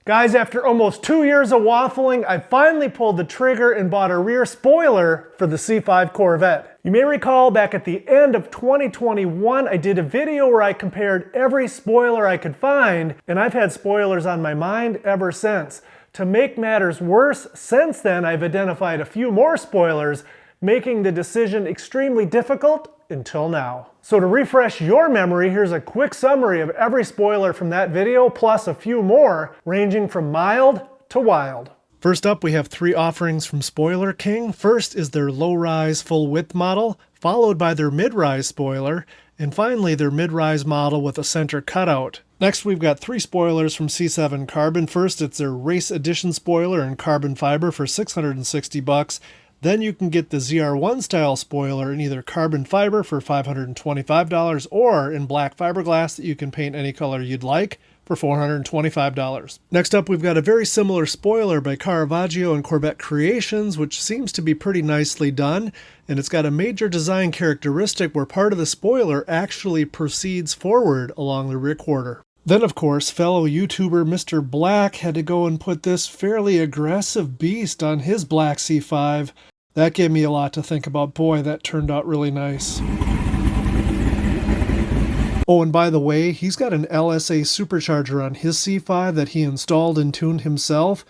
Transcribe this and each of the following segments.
Guys, after almost 2 years of waffling, I finally pulled the trigger and bought a rear spoiler for the C5 Corvette. You may recall back at the end of 2021, I did a video where I compared every spoiler I could find, and I've had spoilers on my mind ever since. To make matters worse, since then I've identified a few more spoilers, making the decision extremely difficult until now. So to refresh your memory, here's a quick summary of every spoiler from that video, plus a few more, ranging from mild to wild. First up, we have 3 offerings from Spoiler King. First is their low-rise full-width model, followed by their mid-rise spoiler, and finally their mid-rise model with a center cutout. Next, we've got 3 spoilers from C7 Carbon. First, it's their Race Edition spoiler in carbon fiber for $660. Then you can get the ZR1 style spoiler in either carbon fiber for $525 or in black fiberglass that you can paint any color you'd like for $425. Next up, we've got a very similar spoiler by Caravaggio and Corvette Creations, which seems to be pretty nicely done, and it's got a major design characteristic where part of the spoiler actually proceeds forward along the rear quarter. Then, of course, fellow YouTuber Mr. Black had to go and put this fairly aggressive beast on his black C5. That gave me a lot to think about. Boy, that turned out really nice. Oh, and by the way, he's got an LSA supercharger on his C5 that he installed and tuned himself.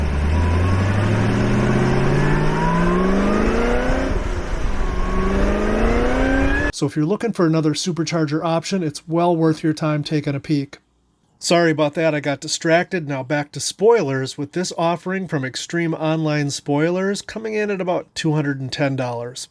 So if you're looking for another supercharger option, it's well worth your time taking a peek. Sorry about that, I got distracted. Now back to spoilers with this offering from Extreme Online Spoilers, coming in at about $210.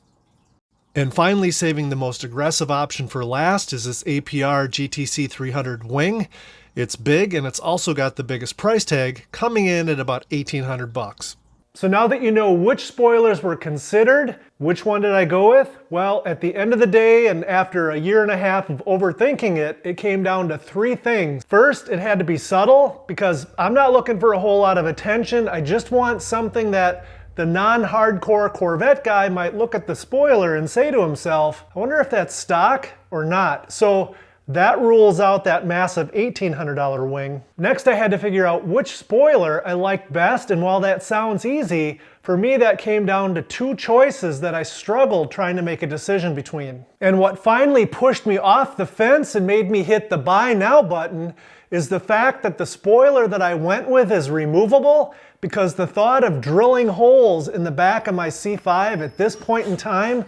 And finally, saving the most aggressive option for last is this APR GTC 300 wing. It's big and it's also got the biggest price tag, coming in at about $1,800. So now that you know which spoilers were considered, which one did I go with? Well, at the end of the day and after a year and a half of overthinking it, it came down to 3 things. First, it had to be subtle because I'm not looking for a whole lot of attention. I just want something that the non-hardcore Corvette guy might look at the spoiler and say to himself, I wonder if that's stock or not. So that rules out that massive $1,800 wing. Next, I had to figure out which spoiler I liked best, and while that sounds easy, for me that came down to 2 choices that I struggled trying to make a decision between. And what finally pushed me off the fence and made me hit the buy now button is the fact that the spoiler that I went with is removable, because the thought of drilling holes in the back of my C5 at this point in time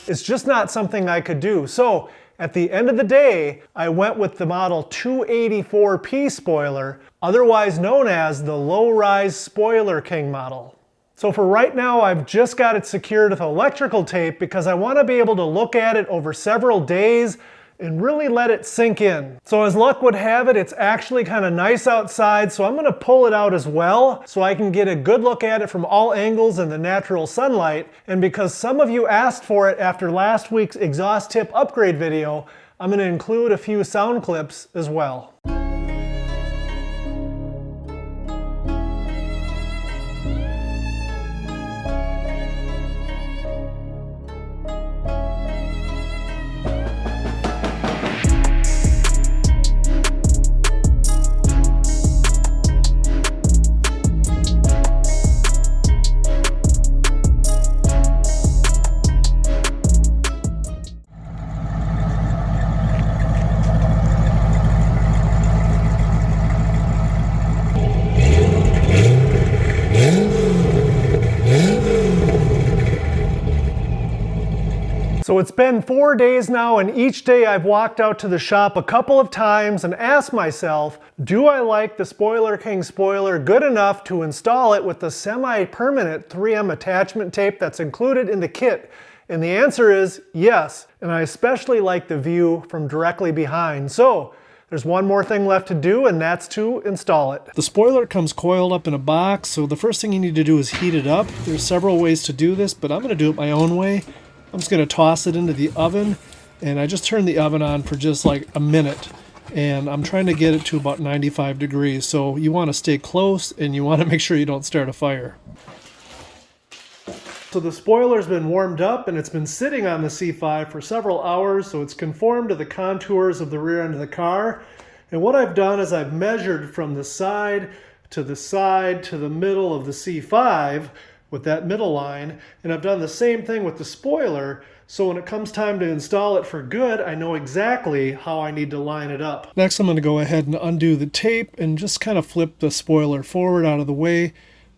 is just not something I could do. So at the end of the day, I went with the model 284P spoiler, otherwise known as the low-rise Spoiler King model. So for right now, I've just got it secured with electrical tape because I want to be able to look at it over several days and really let it sink in. So as luck would have it, it's actually kind of nice outside, so I'm going to pull it out as well so I can get a good look at it from all angles in the natural sunlight. And because some of you asked for it after last week's exhaust tip upgrade video, I'm going to include a few sound clips as well. So it's been 4 days now, and each day I've walked out to the shop a couple of times and asked myself, do I like the Spoiler King spoiler good enough to install it with the semi-permanent 3M attachment tape that's included in the kit? And the answer is yes, and I especially like the view from directly behind. So there's one more thing left to do, and that's to install it. The spoiler comes coiled up in a box, so the first thing you need to do is heat it up. There's several ways to do this, but I'm going to do it my own way. I'm just going to toss it into the oven, and I just turned the oven on for just like a minute, and I'm trying to get it to about 95 degrees. So you want to stay close, and you want to make sure you don't start a fire. So the spoiler's been warmed up, and it's been sitting on the C5 for several hours, so it's conformed to the contours of the rear end of the car. And what I've done is I've measured from the side to the side, to the middle of the C5 with that middle line. And I've done the same thing with the spoiler. So when it comes time to install it for good, I know exactly how I need to line it up. Next, I'm going to go ahead and undo the tape and just kind of flip the spoiler forward out of the way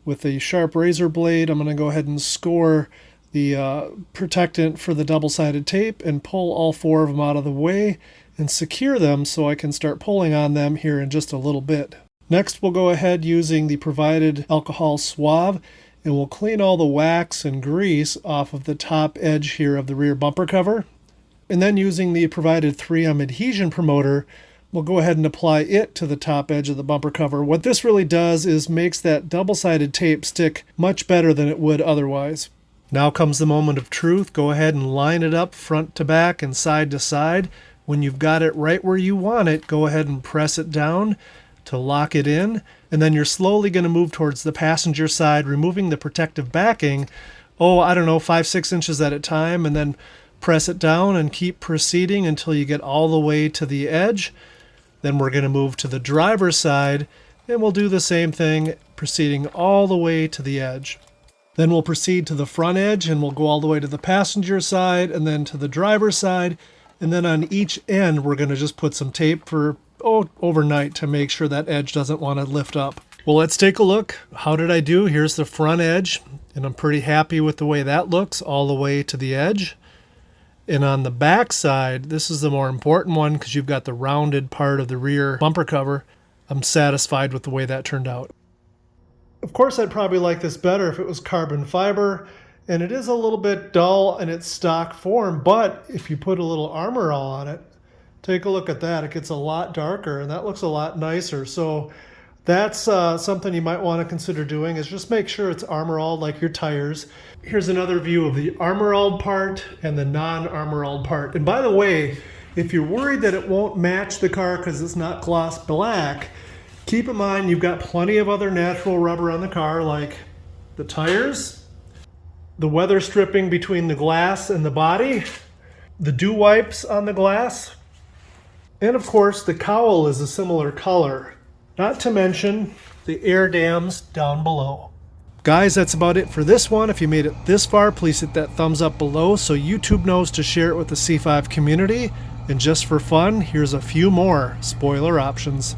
with a sharp razor blade. I'm going to go ahead and score the protectant for the double-sided tape and pull all 4 of them out of the way and secure them so I can start pulling on them here in just a little bit. Next, we'll go ahead using the provided alcohol swab and we'll clean all the wax and grease off of the top edge here of the rear bumper cover. And then using the provided 3M adhesion promoter, we'll go ahead and apply it to the top edge of the bumper cover. What this really does is makes that double-sided tape stick much better than it would otherwise. Now comes the moment of truth. Go ahead and line it up front to back and side to side. When you've got it right where you want it, go ahead and press it down to lock it in. And then you're slowly going to move towards the passenger side, removing the protective backing, 5-6 inches at a time, and then press it down and keep proceeding until you get all the way to the edge. Then we're going to move to the driver's side, and we'll do the same thing, proceeding all the way to the edge. Then we'll proceed to the front edge, and we'll go all the way to the passenger side, and then to the driver's side. And then on each end, we're going to just put some tape for overnight to make sure that edge doesn't want to lift up. Well, let's take a look. How did I do? Here's the front edge, and I'm pretty happy with the way that looks all the way to the edge. And on the back side, this is the more important one because you've got the rounded part of the rear bumper cover. I'm satisfied with the way that turned out. Of course, I'd probably like this better if it was carbon fiber, and it is a little bit dull in its stock form, but if you put a little Armor All on it, take a look at that. It gets a lot darker, and that looks a lot nicer. So that's something you might want to consider doing, is just make sure it's Armor All like your tires. Here's another view of the Armor All part and the non-Armor All part. And by the way, if you're worried that it won't match the car because it's not gloss black, keep in mind you've got plenty of other natural rubber on the car, like the tires, the weather stripping between the glass and the body, the dew wipes on the glass, and of course the cowl is a similar color. Not to mention the air dams down below. Guys, that's about it for this one. If you made it this far, please hit that thumbs up below so YouTube knows to share it with the C5 community. And just for fun, here's a few more spoiler options.